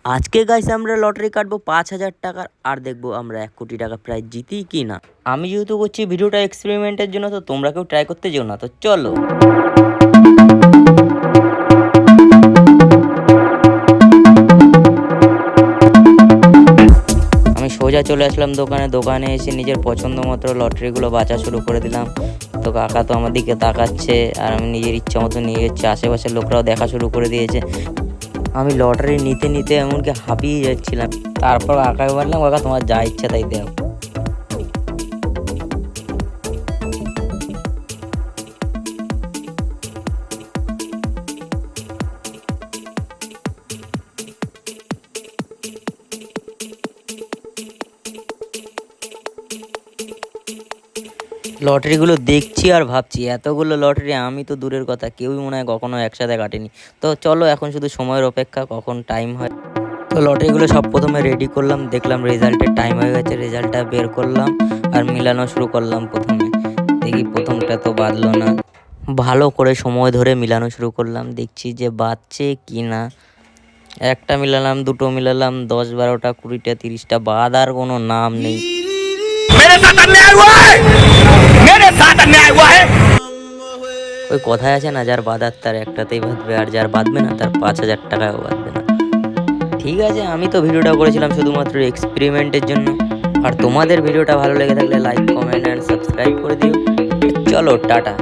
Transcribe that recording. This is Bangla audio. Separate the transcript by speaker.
Speaker 1: আজকে গাইস আমরা লটারি কাটবো 5,000 টাকার, আর দেখবো আমরা 1 কোটি টাকা প্রাইজ জিতি কি না। আমি যেহেতু করছি ভিডিওটা এক্সপেরিমেন্টের জন্য, তো তোমরা কেউ ট্রাই করতে যেও না। তো চলো, আমি সোজা চলে আসলাম দোকানে এসে নিজের পছন্দ মতো লটারিগুলো বাছা শুরু করে দিলাম। তো কাকা তো আমার দিকে তাকাচ্ছে, আর আমি নিজের ইচ্ছা মতো নিয়ে যাচ্ছি। আশেপাশের লোকরাও দেখা শুরু করে দিয়েছে। আমি লটারি নিতে নিতে এমনকি হাঁপিয়ে যাচ্ছিলাম। তারপর কাকাকে বললাম, কাকা তোমার যা ইচ্ছা তাই দেও। লটারিগুলো দেখছি আর ভাবছি, এতগুলো লটারি আমি তো দূরের কথা, কেউই মনে হয় কখনো একসাথে কাটেনি। তো চলো, এখন শুধু সময়ের অপেক্ষা, কখন টাইম হয়। তো লটারিগুলো সব প্রথমে রেডি করলাম, দেখলাম রেজাল্টের টাইম হয়ে গেছে, রেজাল্টটা বের করলাম আর মিলানো শুরু করলাম। প্রথমে দেখি প্রথমটা তো বাঁধলো না, ভালো করে সময় ধরে মিলানো শুরু করলাম, দেখছি যে বাঁধছে কি না। একটা মিলালাম, দুটো মিলালাম, 10, 12টা, 20টা, 30টা, বাঁধার কোনো নাম নেই। ওই কথায় আছে না, যার বাঁধার তার একটাতেই বাঁধবে, আর যার বাঁধবে না তার 5,000 টাকাও বাঁধবে না। ঠিক আছে, আমি তো ভিডিওটা করেছিলাম শুধুমাত্র এক্সপেরিমেন্টের জন্য। আর তোমাদের ভিডিওটা ভালো লেগে থাকলে লাইক, কমেন্ট অ্যান্ড সাবস্ক্রাইব করে দিও। চলো, টাটা।